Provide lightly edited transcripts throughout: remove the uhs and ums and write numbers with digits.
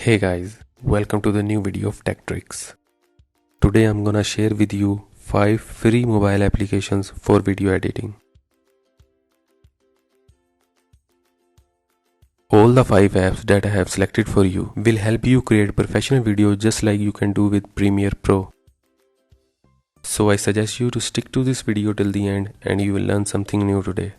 Hey guys, welcome to the new video of Tech Tricks. Today I'm gonna share with you 5 free mobile applications for video editing. All the 5 apps that I have selected for you will help you create professional videos just like you can do with Premiere Pro. So I suggest you to stick to this video till the end and you will learn something new today.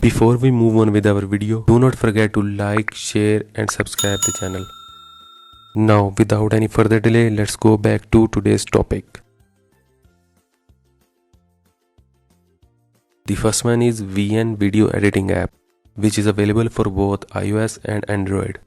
Before we move on with our video, do not forget to like, share and subscribe the channel. Now without any further delay, let's go back to today's topic. The first one is VN Video Editing app, which is available for both iOS and Android.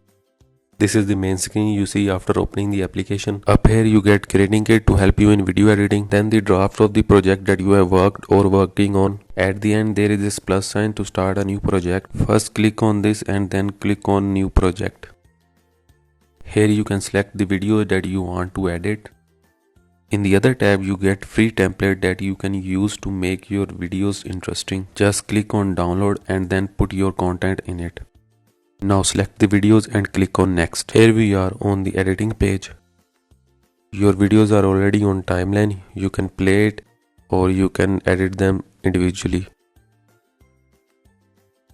This is the main screen you see after opening the application. Up here you get Creating Kit to help you in video editing, then the draft of the project that you have worked or working on. At the end there is this plus sign to start a new project. First click on this and then click on New Project. Here you can select the video that you want to edit. In the other tab you get free template that you can use to make your videos interesting. Just click on download and then put your content in it. Now select the videos and click on next. Here we are on the editing page. Your videos are already on timeline. You can play it or you can edit them individually.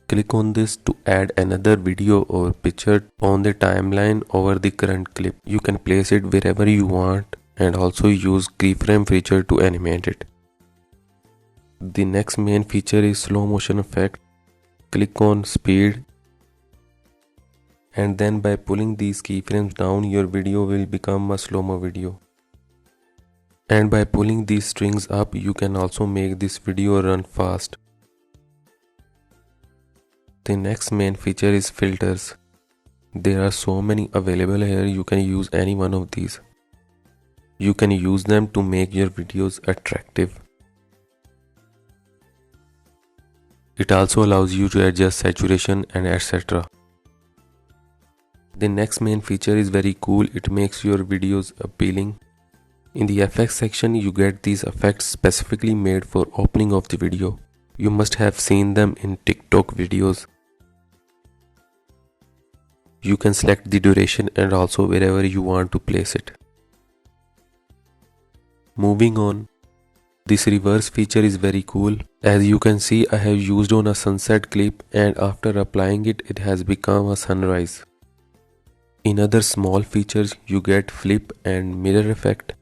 Click on this to add another video or picture on the timeline over the current clip. You can place it wherever you want and also use keyframe feature to animate it. The next main feature is slow motion effect. Click on speed and then by pulling these keyframes down your video will become a slow-mo video. And by pulling these strings up you can also make this video run fast. The next main feature is filters. There are so many available here, you can use any one of these. You can use them to make your videos attractive. It also allows you to adjust saturation and etc. The next main feature is very cool, it makes your videos appealing. In the effects section you get these effects specifically made for opening of the video. You must have seen them in TikTok videos. You can select the duration and also wherever you want to place it. Moving on, this reverse feature is very cool. As you can see, I have used on a sunset clip and after applying it, it has become a sunrise. In other small features, you get flip and mirror effect.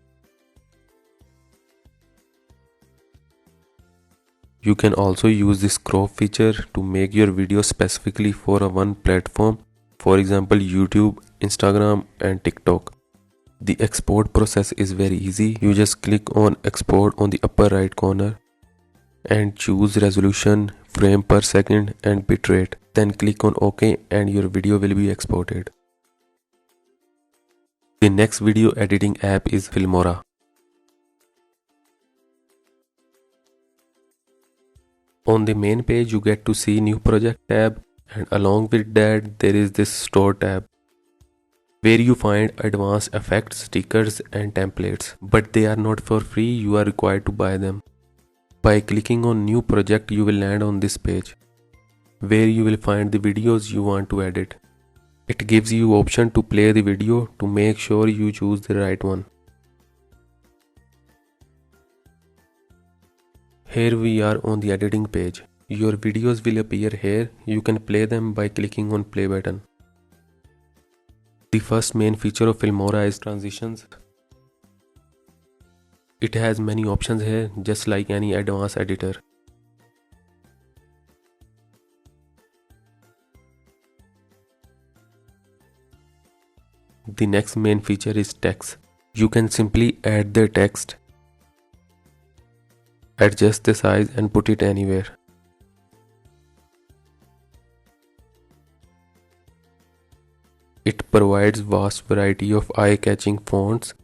You can also use this crop feature to make your video specifically for a one platform, for example YouTube, Instagram and TikTok. The export process is very easy. You just click on export on the upper right corner and choose resolution, frame per second and bitrate. Then click on OK and your video will be exported. The next video editing app is Filmora. On the main page you get to see new project tab and along with that there is this store tab where you find advanced effects, stickers and templates, but they are not for free, you are required to buy them. By clicking on new project you will land on this page where you will find the videos you want to edit. It gives you option to play the video to make sure you choose the right one. Here we are on the editing page. Your videos will appear here. You can play them by clicking on play button. The first main feature of Filmora is transitions. It has many options here, just like any advanced editor. The next main feature is text. You can simply add the text, adjust the size and put it anywhere. It provides vast variety of eye-catching fonts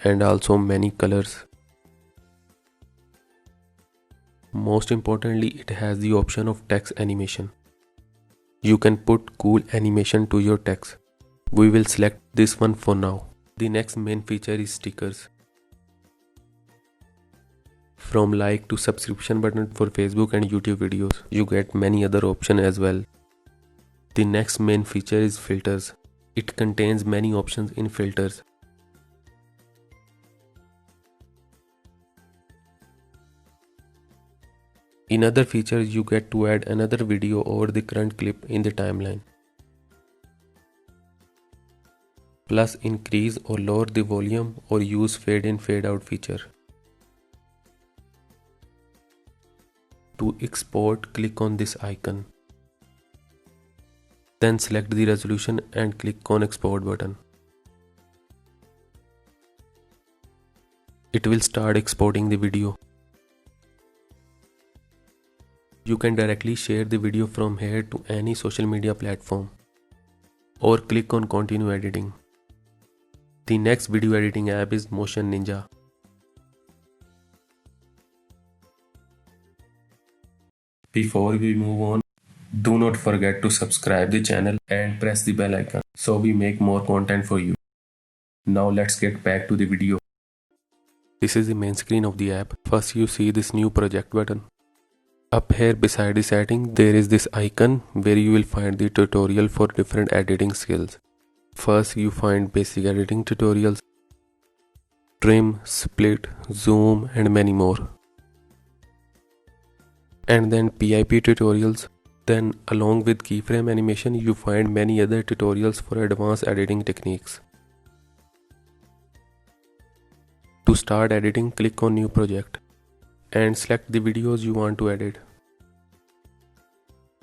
and also many colors. Most importantly, it has the option of text animation. You can put cool animation to your text. We will select this one for now. The next main feature is stickers. From like to subscription button for Facebook and YouTube videos, you get many other options as well. The next main feature is filters. It contains many options in filters. In other features, you get to add another video over the current clip in the timeline. Plus increase or lower the volume or use fade in fade out feature. To export, click on this icon. Then select the resolution and click on export button. It will start exporting the video. You can directly share the video from here to any social media platform or click on continue editing. The next video editing app is Motion Ninja. Before we move on, do not forget to subscribe the channel and press the bell icon so we make more content for you. Now let's get back to the video. This is the main screen of the app. First you see this new project button. Up here beside the setting there is this icon where you will find the tutorial for different editing skills. First you find basic editing tutorials, trim, split, zoom and many more. And then PIP tutorials. Then along with keyframe animation you find many other tutorials for advanced editing techniques. To start editing, click on new project and select the videos you want to edit.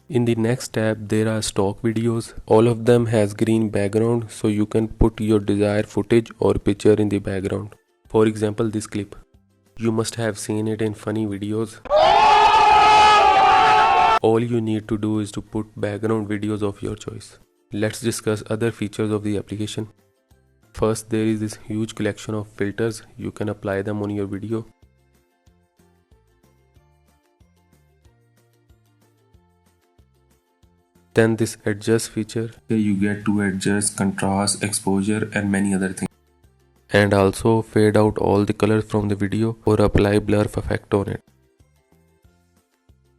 In the next tab there are stock videos. All of them has green background so you can put your desired footage or picture in the background. For example, this clip. You must have seen it in funny videos. All you need to do is to put background videos of your choice. Let's discuss other features of the application. First, there is this huge collection of filters. You can apply them on your video. Then this adjust feature, here you get to adjust contrast, exposure and many other things. And also fade out all the colors from the video or apply blur effect on it.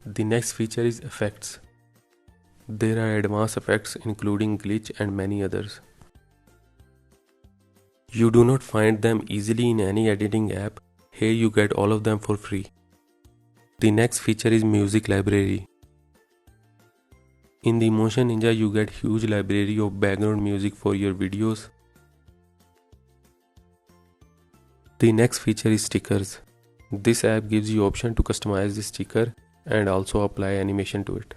The next feature is effects. There are advanced effects including glitch and many others. You do not find them easily in any editing app. Here you get all of them for free. The next feature is music library. In the Motion Ninja you get huge library of background music for your videos. The next feature is stickers. This app gives you option to customize the sticker and also apply animation to it.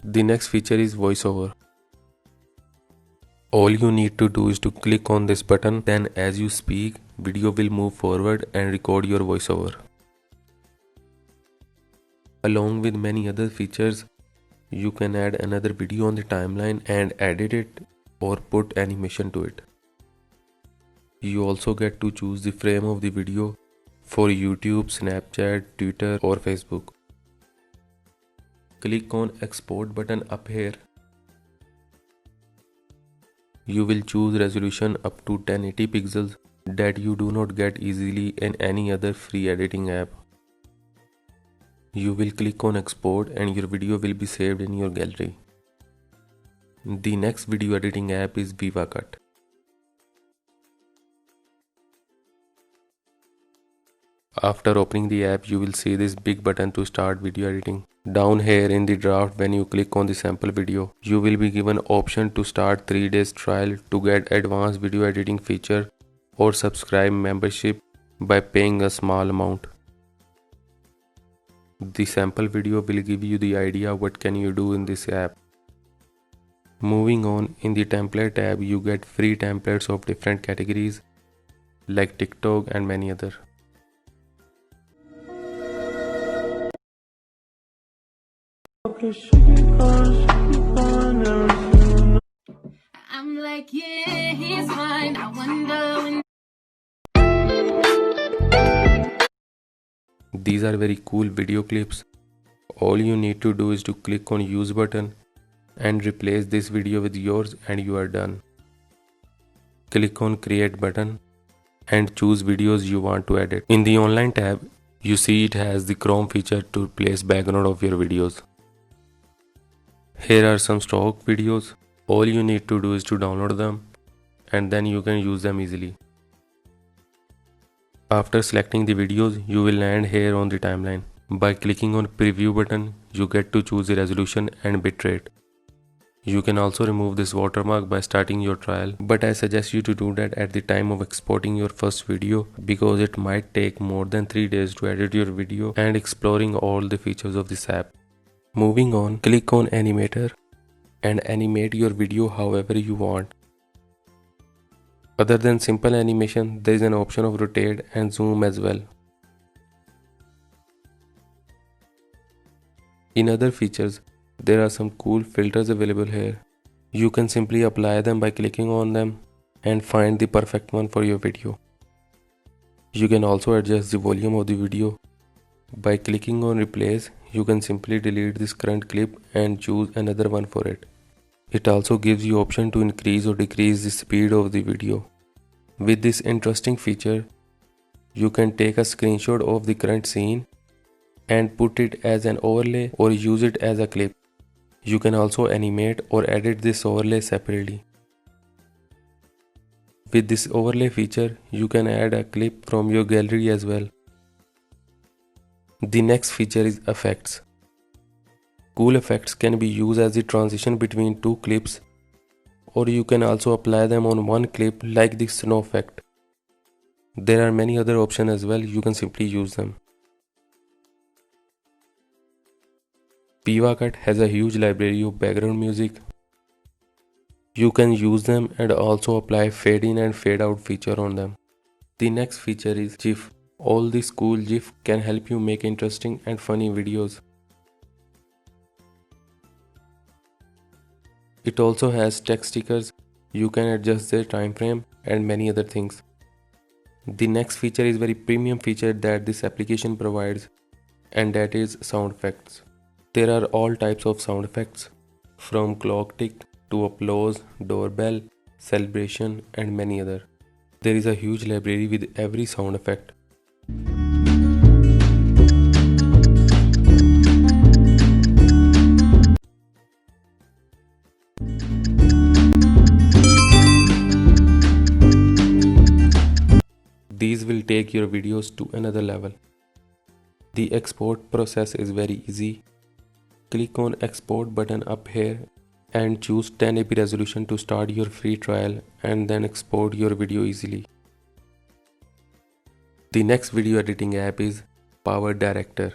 The next feature is voiceover. All you need to do is to click on this button, then as you speak, video will move forward and record your voiceover. Along with many other features, you can add another video on the timeline and edit it or put animation to it. You also get to choose the frame of the video for YouTube, Snapchat, Twitter or Facebook. Click on export button up here. You will choose resolution up to 1080 pixels that you do not get easily in any other free editing app. You will click on export and your video will be saved in your gallery. The next video editing app is VivaCut. After opening the app, you will see this big button to start video editing. Down here in the draft, when you click on the sample video, you will be given option to start 3 days trial to get advanced video editing feature or subscribe membership by paying a small amount. The sample video will give you the idea what can you do in this app. Moving on, in the template tab, you get free templates of different categories like TikTok and many other. I'm like, yeah, he's mine. I wonder when. These are very cool video clips. All you need to do is to click on use button and replace this video with yours and you are done. click on Create button and choose videos you want to edit. In the Online tab, you see it has the Chrome feature to place background of your videos. Here are some stock videos. All you need to do is to download them and then you can use them easily. After selecting the videos, you will land here on the timeline. By clicking on Preview button, you get to choose the resolution and bitrate. You can also remove this watermark by starting your trial, but I suggest you to do that at the time of exporting your first video because it might take more than 3 days to edit your video and exploring all the features of this app. Moving on, click on Animator and animate your video however you want. Other than simple animation, there is an option of rotate and zoom as well. In other features, there are some cool filters available here. You can simply apply them by clicking on them and find the perfect one for your video. You can also adjust the volume of the video. By clicking on Replace, you can simply delete this current clip and choose another one for it. It also gives you option to increase or decrease the speed of the video. With this interesting feature, you can take a screenshot of the current scene and put it as an overlay or use it as a clip. You can also animate or edit this overlay separately. With this overlay feature, you can add a clip from your gallery as well. The next feature is effects. Cool effects can be used as the transition between two clips, or you can also apply them on one clip like the snow effect. There are many other options as well, you can simply use them. PivaCut has a huge library of background music. You can use them and also apply fade in and fade out feature on them. The next feature is GIF. All these cool GIF can help you make interesting and funny videos. It also has text stickers. You can adjust their time frame and many other things. The next feature is very premium feature that this application provides, and that is sound effects. There are all types of sound effects, from clock tick to applause, doorbell, celebration and many other. There is a huge library with every sound effect. These will take your videos to another level. The export process is very easy. Click on Export button up here and choose 1080p resolution to start your free trial and then export your video easily. The next video editing app is PowerDirector.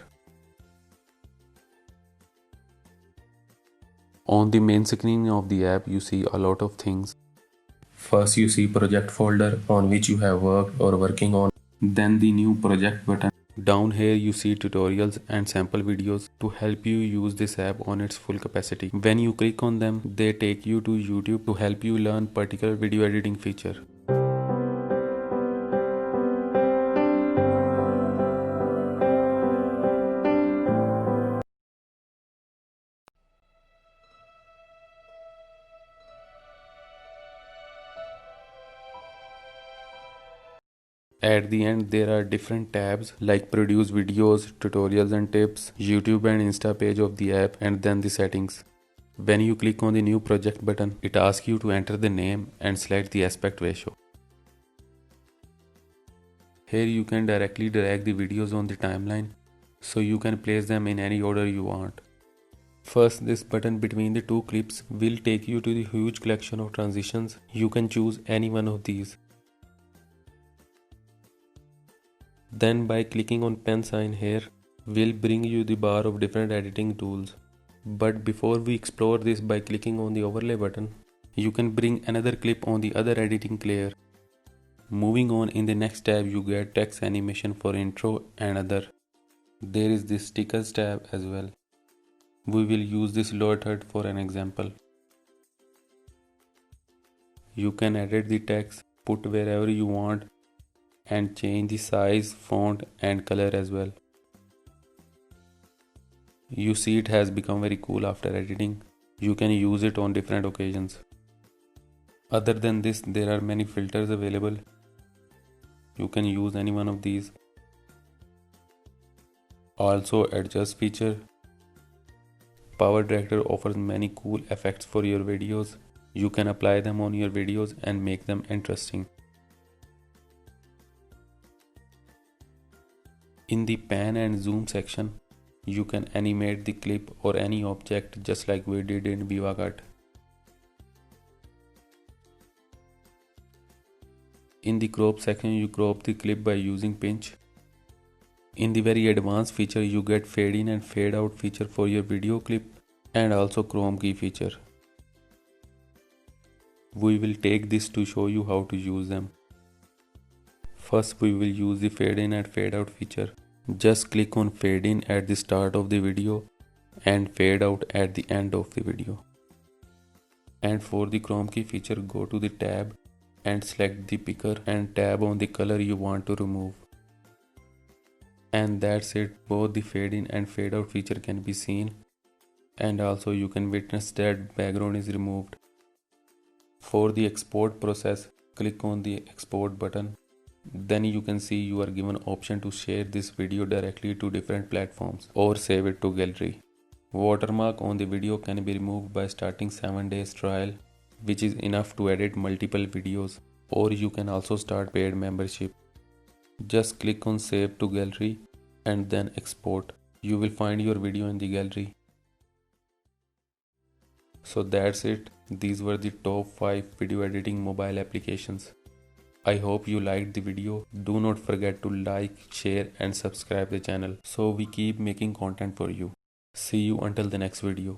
On the main screen of the app, you see a lot of things. First, you see project folder on which you have worked or working on. Then the new project button. Down here you see tutorials and sample videos to help you use this app on its full capacity. When you click on them, they take you to YouTube to help you learn particular video editing feature. At the end, there are different tabs like produce videos, tutorials and tips, YouTube and Insta page of the app, and then the settings. When you click on the new project button, it asks you to enter the name and select the aspect ratio. Here you can directly drag the videos on the timeline, so you can place them in any order you want. First, this button between the two clips will take you to the huge collection of transitions. You can choose any one of these. Then by clicking on pen sign here, will bring you the bar of different editing tools. But before we explore this, by clicking on the overlay button, you can bring another clip on the other editing layer. Moving on, in the next tab you get text animation for intro and other. There is this stickers tab as well. We will use this lower third for an example. You can edit the text, put wherever you want, and change the size, font and color as well. You see it has become very cool after editing. You can use it on different occasions. Other than this, there are many filters available. You can use any one of these. Also, adjust feature. Power Director offers many cool effects for your videos. You can apply them on your videos and make them interesting. In the pan and zoom section, you can animate the clip or any object just like we did in VivaCut. In the crop section, you crop the clip by using pinch. In the very advanced feature, you get fade in and fade out feature for your video clip and also chrome key feature. We will take this to show you how to use them. First, we will use the fade in and fade out feature. Just click on fade in at the start of the video and fade out at the end of the video. And for the chrome key feature, go to the tab and select the picker and tab on the color you want to remove. And that's it, both the fade in and fade out feature can be seen, and also you can witness that background is removed. For the export process, click on the export button. Then you can see you are given option to share this video directly to different platforms or save it to gallery. Watermark on the video can be removed by starting 7 days trial, which is enough to edit multiple videos, or you can also start paid membership. Just click on save to gallery and then export. You will find your video in the gallery. So that's it. These were the top 5 video editing mobile applications. I hope you liked the video. Do not forget to like, share and subscribe the channel so we keep making content for you. See you until the next video.